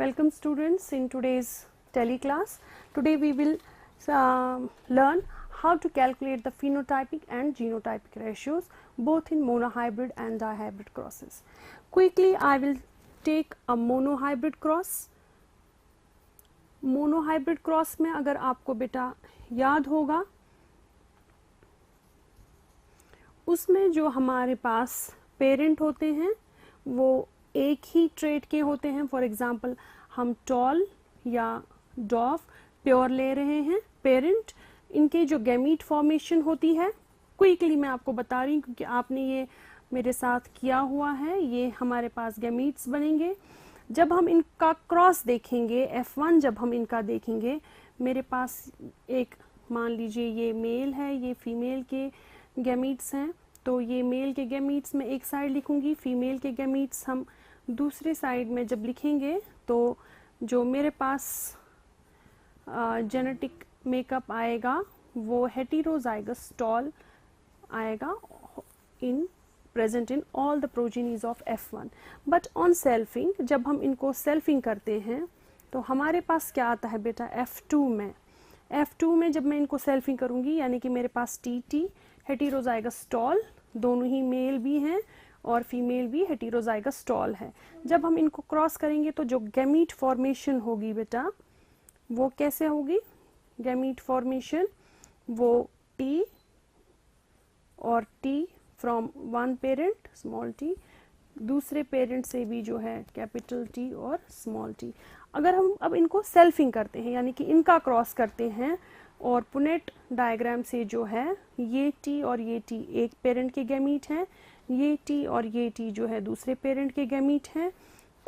Welcome students in today's tele class. Today we will learn how to calculate the phenotypic and genotypic ratios both in monohybrid and dihybrid crosses. Quickly I will take a monohybrid cross. Monohybrid cross में अगर आपको बेटा याद होगा उसमें जो हमारे पास parent होते हैं वो एक ही ट्रेट के होते हैं. फॉर एग्जांपल हम टॉल या डॉफ प्योर ले रहे हैं. पेरेंट इनके जो गैमीट फॉर्मेशन होती है क्विकली मैं आपको बता रही हूँ क्योंकि आपने ये मेरे साथ किया हुआ है. ये हमारे पास गैमीट्स बनेंगे. जब हम इनका क्रॉस देखेंगे F1 जब हम इनका देखेंगे मेरे पास एक मान लीजिए ये मेल है, ये फीमेल के गैमीट्स हैं. तो ये मेल के गैमीट्स में एक साइड लिखूंगी, फीमेल के गैमीट्स हम दूसरे साइड में जब लिखेंगे तो जो मेरे पास जेनेटिक मेकअप आएगा वो हेटेरोजाइगस टॉल आएगा इन present in all the progenies of F1. But on selfing जब हम इनको selfing करते हैं तो हमारे पास क्या आता है बेटा F2 में. F2 में जब मैं इनको selfing करूंगी यानी कि मेरे पास TT हेटेरोजाइगस टॉल दोनों ही मेल भी हैं और फीमेल भी हेटेरोजाइगस टॉल है. जब हम इनको क्रॉस करेंगे तो जो गैमीट फॉर्मेशन होगी बेटा वो कैसे होगी. गैमीट फॉर्मेशन वो T और T from one parent small t, दूसरे पेरेंट से भी जो है कैपिटल T और स्मॉल t. अगर हम अब इनको सेल्फिंग करते हैं यानी कि इनका क्रॉस करते हैं और पुनेट डायग्राम से जो है ये T और ये T एक पेरेंट के गैमीट हैं, ये T और ये T जो है दूसरे पेरेंट के गैमीट हैं.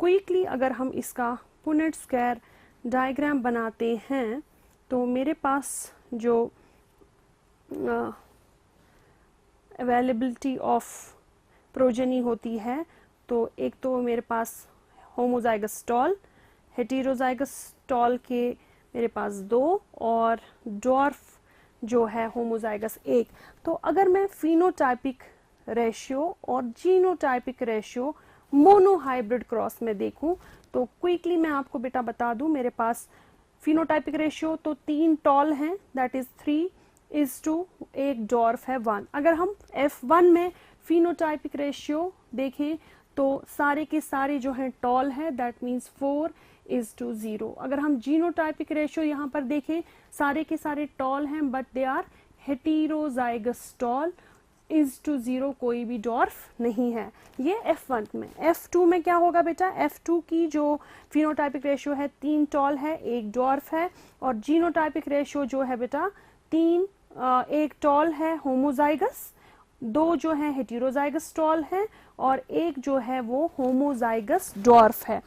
क्विकली अगर हम इसका पुनेट स्क्वायर डायग्राम बनाते हैं तो मेरे पास जो अवेलेबिलिटी ऑफ प्रोजेनी होती है तो एक तो मेरे पास होमोजाइगस टॉल, हेटेरोजाइगस टॉल के मेरे पास 2 और डॉर्फ जो है होमोजाइगस 1. तो अगर मैं फिनोटाइपिक रेशियो और जीनोटाइपिक रेशियो मोनोहाइब्रिड क्रॉस में देखूं तो क्विकली मैं आपको बेटा बता दूं मेरे पास फिनोटाइपिक रेशियो तो 3 टॉल हैं दैट इज 3 इज टू एक डॉर्फ है 1. अगर हम F1 में फिनोटाइपिक रेशियो देखें तो सारे के सारे जो हैं टॉल है दैट मीन्स 4 इज टू 0. अगर हम जीनोटाइपिक रेशियो यहाँ पर देखें सारे के सारे टॉल हैं but they are heterozygous tall is to 0, कोई भी डॉर्फ नहीं है. ये F1 में. F2 में क्या होगा बेटा. F2 की जो फिनोटाइपिक रेशियो है 3 टॉल है एक डॉर्फ है और जीनोटाइपिक रेशियो जो है बेटा 3 एक टॉल है होमोजाइगस, 2 जो है हेटेरोजाइगस टॉल है और एक जो है वो होमोजाइगस डॉर्फ है.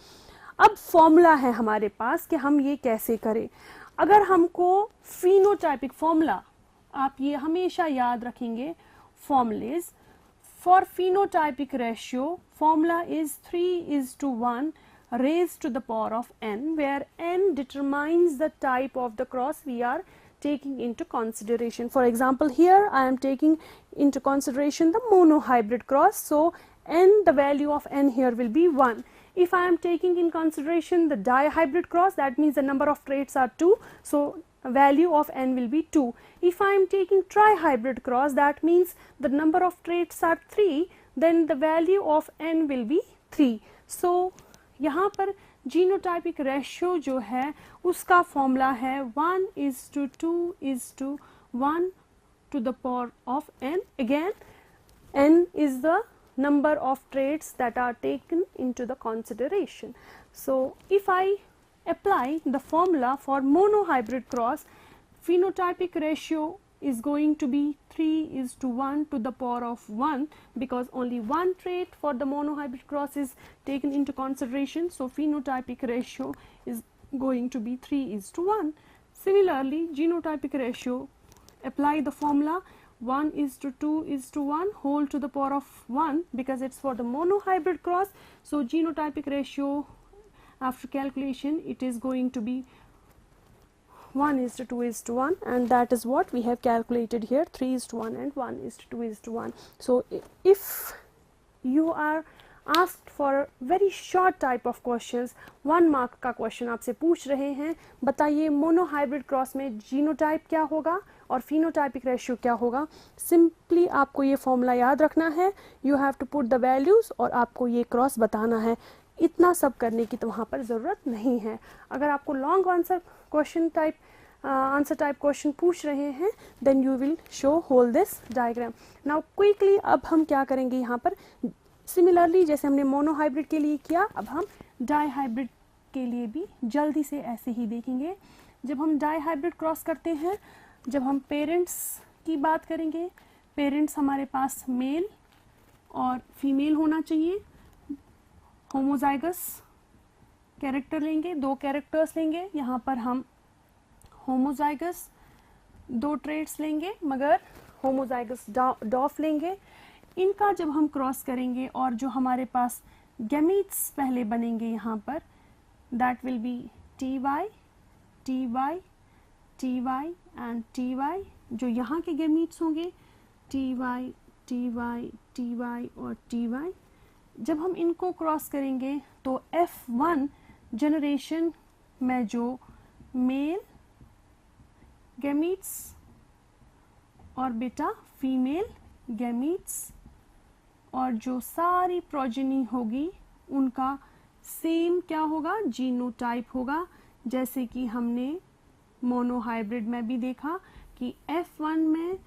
अब फॉर्मूला है हमारे पास कि हम ये कैसे करें. अगर हमको फिनोटाइपिक फॉर्मूला आप ये हमेशा याद रखेंगे formulas for phenotypic ratio formula is 3:1 raised to the power of n where n determines the type of the cross we are taking into consideration. For example, here I am taking into consideration the monohybrid cross, so n, the value of n here will be 1. If I am taking in consideration the dihybrid cross, that means the number of traits are 2, so value of n will be 2. If I am taking trihybrid cross, that means the number of traits are 3, then the value of n will be 3. So यहाँ पर genotypic ratio जो है उसका formula है 1:2:1 to the power of n. Again n is the number of traits that are taken into the consideration. So if I apply the formula for monohybrid cross, phenotypic ratio is going to be 3:1 to the power of 1 because only one trait for the monohybrid cross is taken into consideration, so phenotypic ratio is going to be 3:1. Similarly, genotypic ratio, apply the formula 1:2:1 whole to the power of 1 because it's for the monohybrid cross, so genotypic ratio after calculation it is going to be 1:2:1 and that is what we have calculated here 3:1 and 1:2:1. So if you are asked for very short type of questions, 1 mark का question आपसे पूछ रहे हैं, बताइए monohybrid cross में genotype क्या होगा और फिनोटाइपिक रेशियो क्या होगा। सिंपली आपको ये फॉर्मूला याद रखना है, you have to put the values और आपको ये क्रॉस बताना है। इतना सब करने की तो वहाँ पर ज़रूरत नहीं है। अगर आपको लॉन्ग आंसर क्वेश्चन पूछ रहे हैं, then you will show whole this diagram. Now quickly अब हम क्या करेंगे यहाँ पर, सिमिलरली जैसे हमने मोनोहाइब्रिड के लिए किया, अब हम डाईहाइब्रिड के लिए भी जल्दी से ऐसे ही देखेंगे। जब हम डाईहाइब्रिड क्रॉस करते हैं, जब हम पेरेंट्स की बात करेंगे, पेरेंट्स हमारे पास मेल और फीमेल होना चाहिए। होमोजाइगस कैरेक्टर लेंगे, 2 कैरेक्टर्स लेंगे, यहाँ पर हम होमोजाइगस 2 ट्रेड्स लेंगे, मगर होमोजाइगस डॉफ लेंगे। इनका जब हम क्रॉस करेंगे और जो हमारे पास गैमीट्स पहले बनेंगे यहाँ पर, that will be T Y and T Y. जो यहाँ के गैमीट्स होंगे टी वाई और टी वाई। जब हम इनको क्रॉस करेंगे तो F1 जनरेशन में जो मेल गैमीट्स और बेटा फीमेल गैमीट्स और जो सारी प्रोजेनी होगी उनका सेम क्या होगा, जीनोटाइप होगा। जैसे कि हमने मोनोहाइब्रिड में भी देखा कि F1 में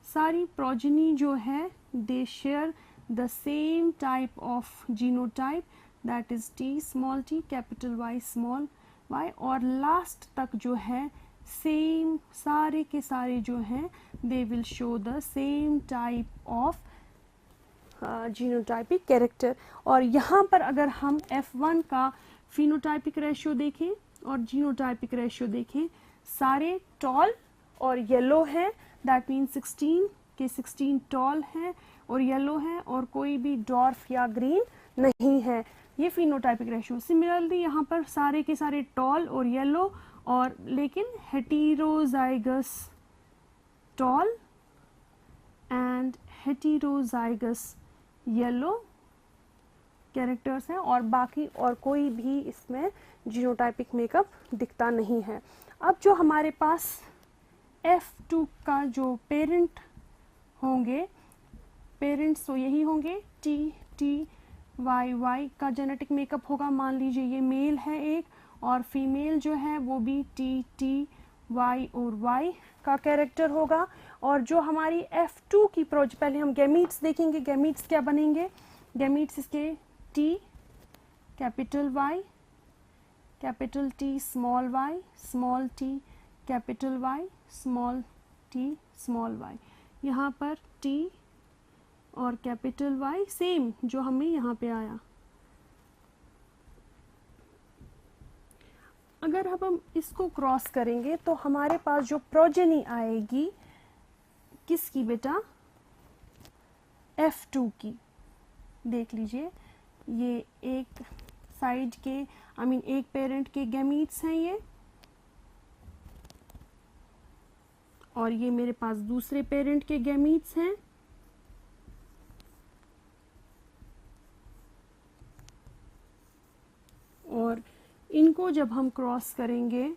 सारी प्रोजेनी जो है they share the same type of genotype, that is T small t capital Y small y, और लास्ट तक जो है सेम सारे के सारे जो हैं they will show the same type of genotypic character. और यहाँ पर अगर हम F1 का फिनोटाइपिक रेशियो देखें और जीनोटाइपिक रेशियो देखें, सारे टॉल और येलो है, दैट मीन 16 के 16 टॉल हैं और येलो है, और कोई भी डॉर्फ या ग्रीन नहीं है। ये फिनोटाइपिक रेशियो। सिमिलरली यहाँ पर सारे के सारे टॉल और येलो, और लेकिन heterozygous tall and heterozygous yellow characters हैं, और बाकी और कोई भी इसमें जीनोटाइपिक मेकअप दिखता नहीं है। अब जो हमारे पास F2 का जो पेरेंट होंगे, पेरेंट्स तो यही होंगे, T Y का जेनेटिक मेकअप होगा। मान लीजिए ये मेल है एक, और फीमेल जो है वो भी T Y और Y का कैरेक्टर होगा। और जो हमारी F2 की पहले हम गैमीट्स देखेंगे, गैमीट्स क्या बनेंगे, गैमीट्स इसके T capital Y capital T small y small t capital Y small t small y। यहाँ पर T और कैपिटल Y सेम जो हमें यहाँ पे आया। अगर अब हम इसको क्रॉस करेंगे तो हमारे पास जो प्रोजेनी आएगी किसकी बेटा, F2 की। देख लीजिए ये एक साइड के एक पेरेंट के गैमीट्स हैं ये, और ये मेरे पास दूसरे पेरेंट के गैमीट्स हैं। और इनको जब हम क्रॉस करेंगे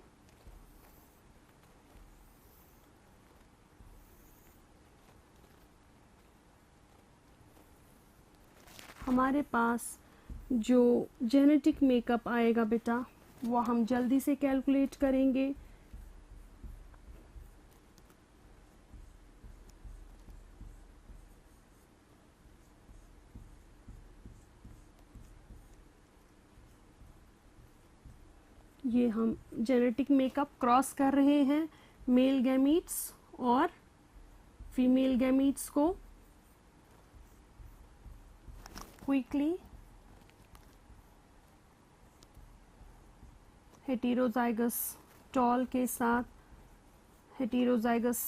हमारे पास जो जेनेटिक मेकअप आएगा बेटा वो हम जल्दी से कैलकुलेट करेंगे। ये हम जेनेटिक मेकअप क्रॉस कर रहे हैं मेल गैमीट्स और फीमेल गैमीट्स को। क्विकली हेटेरोजाइगस टॉल के साथ हेटेरोजाइगस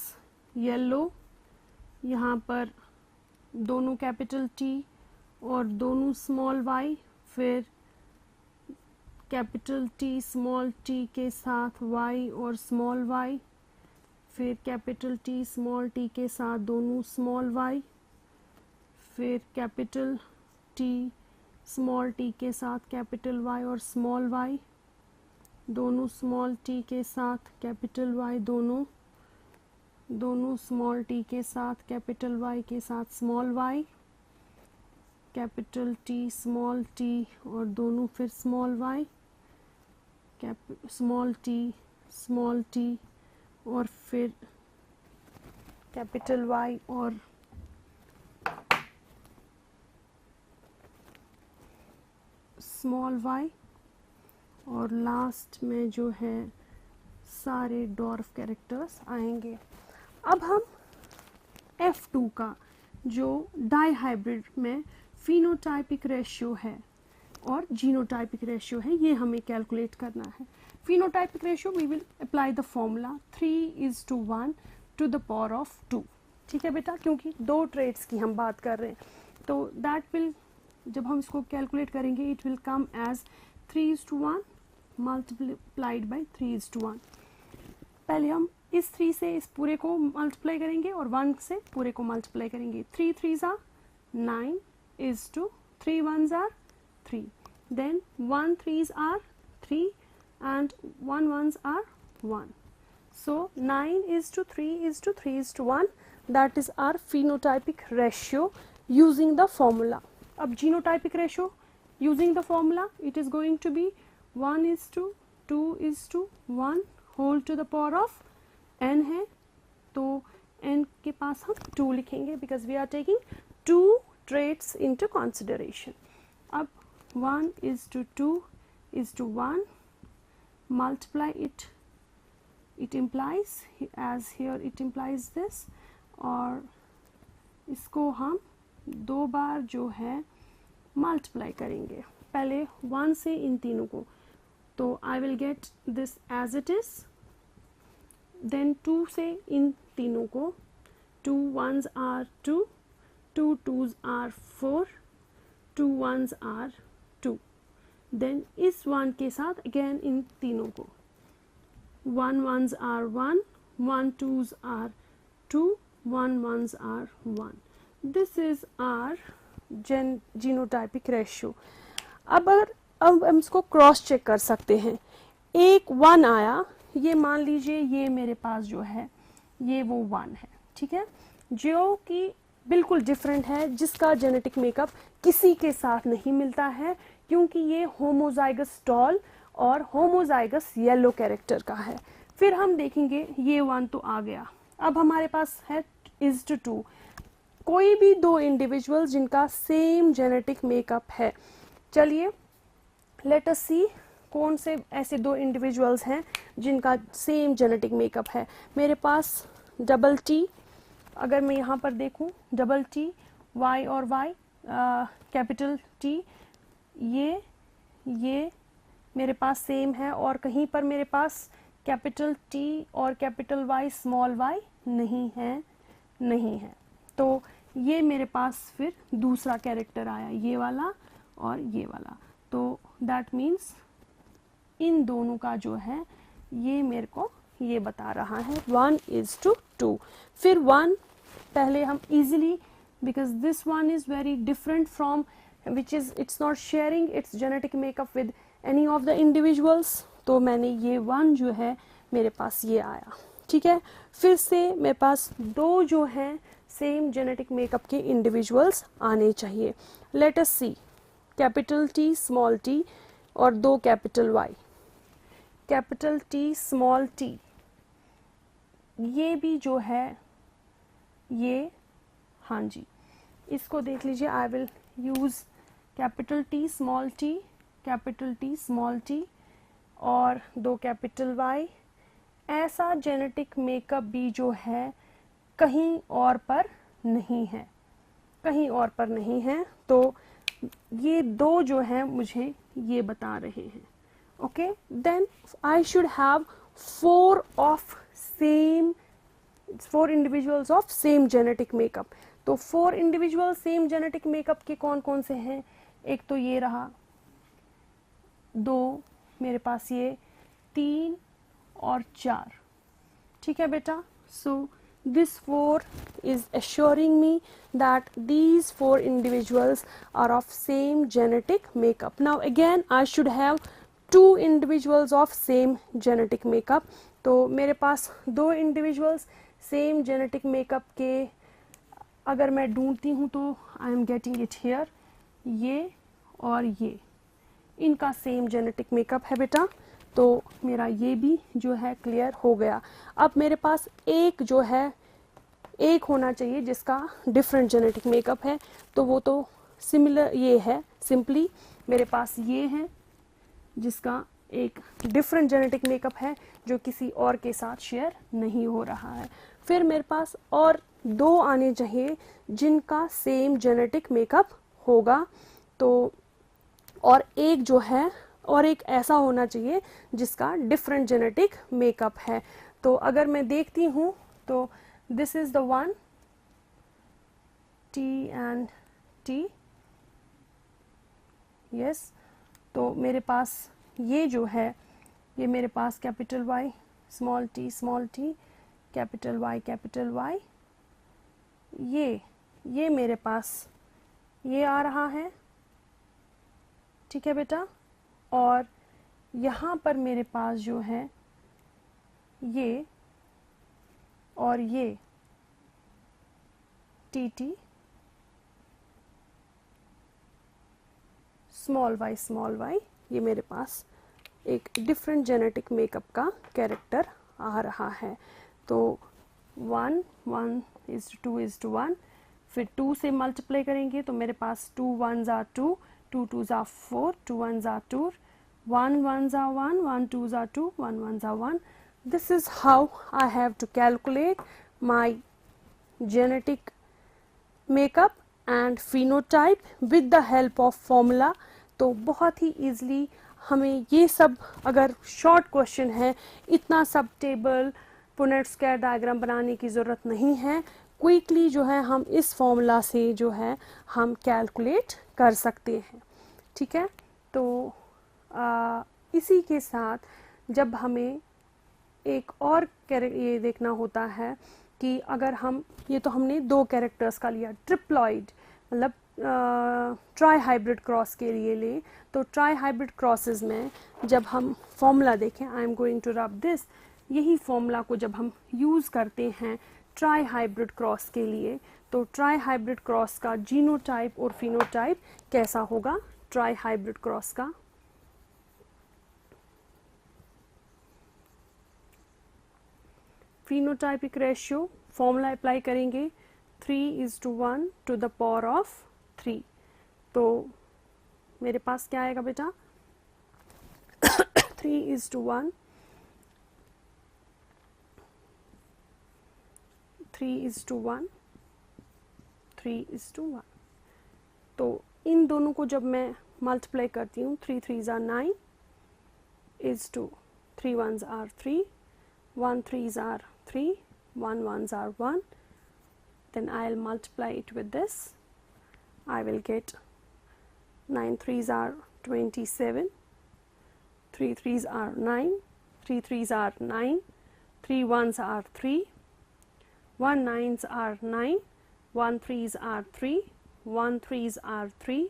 येलो, यहाँ पर दोनों कैपिटल T और दोनों स्मॉल y, फिर कैपिटल T स्मॉल t के साथ y और स्मॉल y, फिर कैपिटल T स्मॉल t के साथ दोनों स्मॉल y, फिर कैपिटल T स्मॉल टी के साथ कैपिटल वाई और स्मॉल वाई, दोनों स्मॉल टी के साथ कैपिटल वाई, दोनों स्मॉल टी के साथ कैपिटल वाई के साथ small Y, capital T small T और दोनों फिर स्मॉल वाई, स्मॉल टी और फिर कैपिटल वाई और स्मॉल वाई, और लास्ट में जो है सारे डॉर्फ कैरेक्टर्स आएंगे। अब हम F2 का जो डाइहाइब्रिड में फिनोटाइपिक रेशियो है और जीनोटाइपिक रेशियो है, ये हमें कैलकुलेट करना है। Phenotypic ratio we will apply the formula 3:1 to the power of 2। ठीक है बेटा, क्योंकि दो ट्रेड्स की हम बात कर रहे हैं, तो दैट विल, जब हम इसको कैलकुलेट करेंगे, it will come as 3:1 multiplied by 3:1। पहले हम इस 3 से इस पूरे को मल्टीप्लाई करेंगे और 1 से पूरे को मल्टीप्लाई करेंगे। 3 3s are 9 is to 3 1s are 3, then 1 3s are 3 and 1 1s are 1, so 9 is to 3 is to 3 is to 1, that is our phenotypic ratio using the formula. अब genotypic ratio using the formula, it is going to be 1 is to 2 is to 1 whole to the power of n है, तो n के पास हम 2 लिखेंगे because we are taking 2 traits into consideration. अब 1 is to 2 is to 1, multiply it, it implies, as here it implies this, और इसको हम 2 बार जो है मल्टीप्लाई करेंगे, पहले 1 से इन तीनों को, तो I will get this as it is, then 2 से इन तीनों को, 2 1s are 2, 2 2s are 4, 2 1s are 2, then इस 1 के साथ अगेन इन तीनों को, 1 1s are 1, 1 2s are 2, 1 1s are 1. This is our genotypic ratio. अब हम इसको क्रॉस चेक कर सकते हैं। एक 1 आया, ये मान लीजिए ये मेरे पास जो है ये वो 1 है, ठीक है, जो कि बिल्कुल डिफरेंट है, जिसका जेनेटिक मेकअप किसी के साथ नहीं मिलता है, क्योंकि ये होमोजाइगस टॉल और होमोजाइगस येलो कैरेक्टर का है। फिर हम देखेंगे ये 1 तो आ गया, अब हमारे पास है इज टू 2, कोई भी 2 इंडिविजुअल जिनका सेम जेनेटिक मेकअप है। चलिए लेट अस सी कौन से ऐसे 2 इंडिविजुअल्स हैं जिनका सेम जेनेटिक मेकअप है। मेरे पास डबल टी, अगर मैं यहाँ पर देखूँ डबल टी, वाई और वाई, कैपिटल टी, ये मेरे पास सेम है, और कहीं पर मेरे पास कैपिटल टी और कैपिटल वाई स्मॉल वाई नहीं है, तो ये मेरे पास फिर दूसरा कैरेक्टर आया, ये वाला और ये वाला, तो दैट मीन्स इन दोनों का जो है ये मेरे को ये बता रहा है 1:2। फिर 1 पहले हम easily, because this one is very different from, which is it's not sharing its genetic makeup with any of the individuals, तो मैंने ये 1 जो है मेरे पास ये आया, ठीक है। फिर से मेरे पास 2 जो हैं सेम जेनेटिक मेकअप के इंडिविजुअल्स आने चाहिए। Let us see, capital T small T और 2 capital Y, capital T small T, ये भी जो है ये, हाँ जी, इसको देख लीजिए, I will use capital T small T, capital T small T और 2 कैपिटल वाई। ऐसा जेनेटिक मेकअप भी जो है कहीं और पर नहीं है, कहीं और पर नहीं है, तो ये 2 जो है मुझे ये बता रहे हैं। Okay, then I should have 4 individuals of same genetic makeup. तो 4 इंडिविजुअल सेम जेनेटिक मेकअप के कौन कौन से हैं? एक तो ये रहा, 2 मेरे पास, ये 3 और 4, ठीक है बेटा। सो this 4 is assuring me that these 4 individuals are of same genetic makeup. Now again I should have 2 individuals of same genetic makeup. तो मेरे पास 2 individuals same genetic makeup के अगर मैं ढूंढती हूँ तो I am getting it here, ये और ये, इनका सेम जेनेटिक मेकअप है बेटा, तो मेरा ये भी जो है क्लियर हो गया। अब मेरे पास एक जो है, एक होना चाहिए जिसका डिफरेंट जेनेटिक मेकअप है, तो वो तो सिमिलर ये है, सिंपली मेरे पास ये है जिसका एक डिफरेंट जेनेटिक मेकअप है जो किसी और के साथ शेयर नहीं हो रहा है। फिर मेरे पास और 2 आने चाहिए जिनका सेम जेनेटिक मेकअप होगा, तो और एक जो है, और एक ऐसा होना चाहिए जिसका डिफरेंट जेनेटिक मेकअप है। तो अगर मैं देखती हूँ तो this is the one, T and T, yes. तो मेरे पास ये जो है, ये मेरे पास capital Y small t capital Y, ये मेरे पास ये आ रहा है, ठीक है बेटा। और यहाँ पर मेरे पास जो है ये और ये TT स्मॉल y, ये मेरे पास एक डिफरेंट जेनेटिक मेकअप का कैरेक्टर आ रहा है। तो 1 1 is to 2 is to 1, फिर 2 से मल्टीप्लाई करेंगे तो मेरे पास 2 1s are 2, 2 2s are 4, 2 1s are 2, 1 1s are 1, 1 2s are 2, 1 1s are 1. This is how I have to calculate my genetic makeup and phenotype with the help of formula. तो बहुत ही easily हमें ये सब, अगर short question है, इतना सब table Punnett square diagram बनाने की ज़रूरत नहीं है। क्विकली जो है हम इस फॉर्मूला से जो है हम कैलकुलेट कर सकते हैं, ठीक है। तो इसी के साथ जब हमें एक और ये देखना होता है कि अगर हम, ये तो हमने 2 कैरेक्टर्स का लिया, ट्रिप्लॉइड मतलब ट्राई हाइब्रिड क्रॉस के लिए ले, तो ट्राई हाइब्रिड क्रॉसेस में जब हम फॉर्मूला देखें, I am going to rub this, यही फॉर्मूला को जब हम यूज़ करते हैं ट्राई हाइब्रिड क्रॉस के लिए, तो ट्राई हाइब्रिड क्रॉस का जीनोटाइप और फिनोटाइप कैसा होगा ट्राई हाइब्रिड क्रॉस का। फिनोटाइपिक रेशियो फॉर्मूला अप्लाई करेंगे 3:1 to the power of 3, तो मेरे पास क्या आएगा बेटा 3:1 3:1, तो इन दोनों को जब मैं मल्टीप्लाई करती हूँ 3 3s are 9 3 1s are 3, 1 3s are 3, 1 1s are 1, then I'll multiply it with this, I will get 9 3s are 27, 3 3s are 9, 3 3s are 9, 3 1s are 3, 1 9s are 9, 1 3s are 3, 1 3s are 3,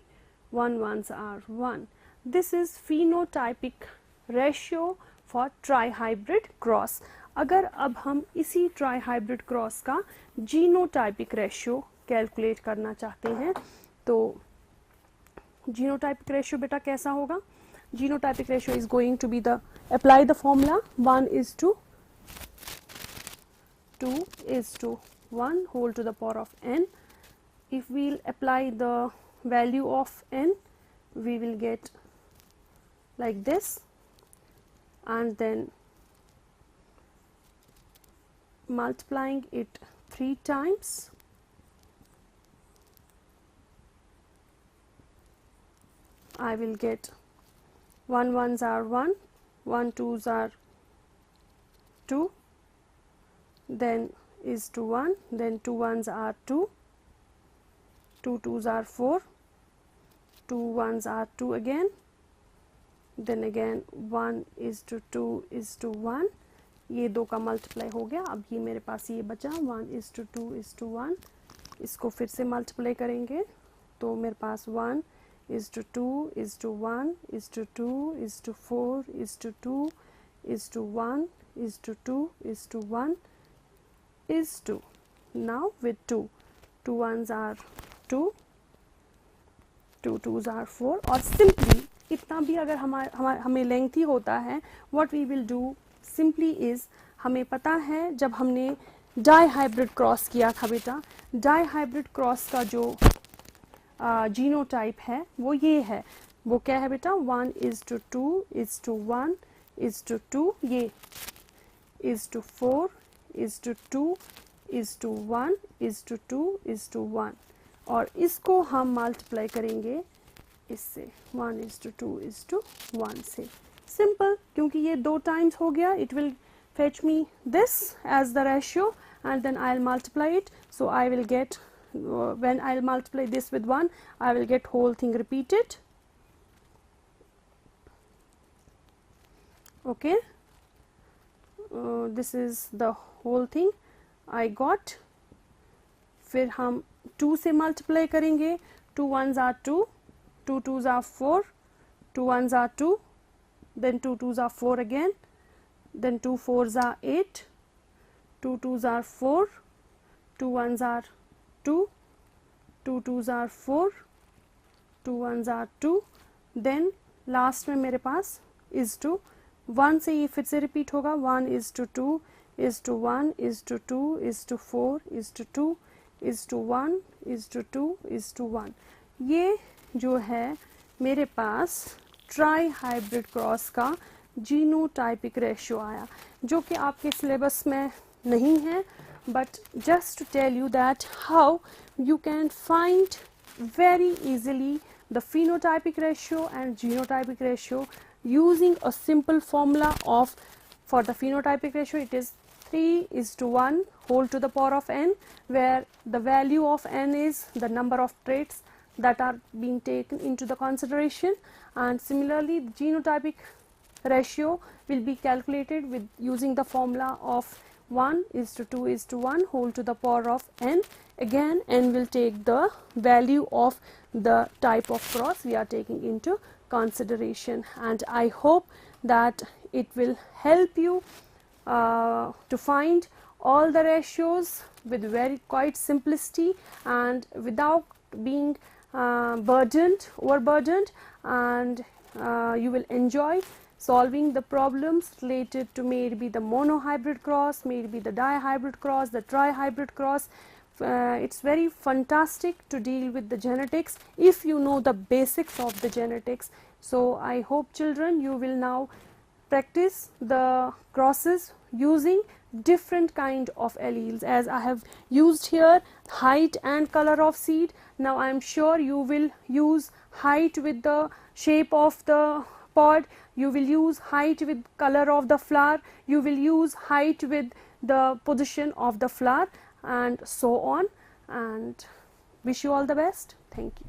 1 1s are 1. This is phenotypic ratio for trihybrid cross. अगर अब हम इसी trihybrid cross का genotypic ratio calculate करना चाहते हैं, तो genotypic ratio बेटा कैसा होगा। Genotypic ratio is going to be the, apply the formula 1:2 2:1 whole to the power of n. If we'll apply the value of n, we will get like this, and then multiplying it 3 times, I will get 1 1s are 1, 1 2s are 2, then is to 1, then 2 1s are 2, 2 2s are 4, 2 1s are 2 again, then again 1 is to 2 is to 1, ये 2 का multiply हो गया। अब ये मेरे पास ये बचा 1:2:1, इसको फिर से मल्टीप्लाई करेंगे तो मेरे पास 1:2:1:2:4:2:1:2. Now with 2 1s are 2, 2 2s are 4, और सिंपली इतना भी अगर हमें लेंथी होता है, what we will do simply is, हमें पता है जब हमने डाई हाइब्रिड क्रॉस किया था बेटा, डाई हाइब्रिड क्रॉस का जो जीनोटाइप है वो ये है, वो क्या है बेटा 1:2:1:2, ये 4:2:1:2:1, और इसको हम मल्टीप्लाई करेंगे इससे 1:2:1 से। सिंपल, क्योंकि ये 2 टाइम्स हो गया, it will fetch me this as the ratio and then I'll multiply it. So I will get, when I'll multiply this with 1, I will get whole thing repeated. Okay, this is the whole thing I got. फिर हम 2 से multiply करेंगे, 2 1s are 2, 2 2s are 4, 2 1s are 2, then 2 2s are 4 again, then 2 4s are 8, 2 2s are 4, 2 1s are 2, 2 2s are 4, 2 1s are 2, then last में मेरे पास is to 1 से ये फिर से रिपीट होगा 1:2:2:1:2:2:1:1, ये जो है मेरे पास ट्राई हाइब्रिड क्रॉस का जीनोटाइपिक रेशियो आया, जो कि आपके सिलेबस में नहीं है, but just to tell you that how you can find very easily the phenotypic ratio and genotypic ratio using a simple formula of, for the phenotypic ratio it is 3:1 whole to the power of n, where the value of n is the number of traits that are being taken into the consideration, and similarly the genotypic ratio will be calculated with using the formula of 1:2:1 whole to the power of n. Again n will take the value of the type of cross we are taking into consideration, and I hope that it will help you to find all the ratios with quite simplicity and without being overburdened, and you will enjoy solving the problems related to maybe the monohybrid cross, maybe the dihybrid cross, the trihybrid cross. It's very fantastic to deal with the genetics if you know the basics of the genetics. So I hope children you will now practice the crosses using different kind of alleles, as I have used here height and color of seed. Now I am sure you will use height with the shape of the pod, you will use height with color of the flower, you will use height with the position of the flower, and so on, and wish you all the best. Thank you.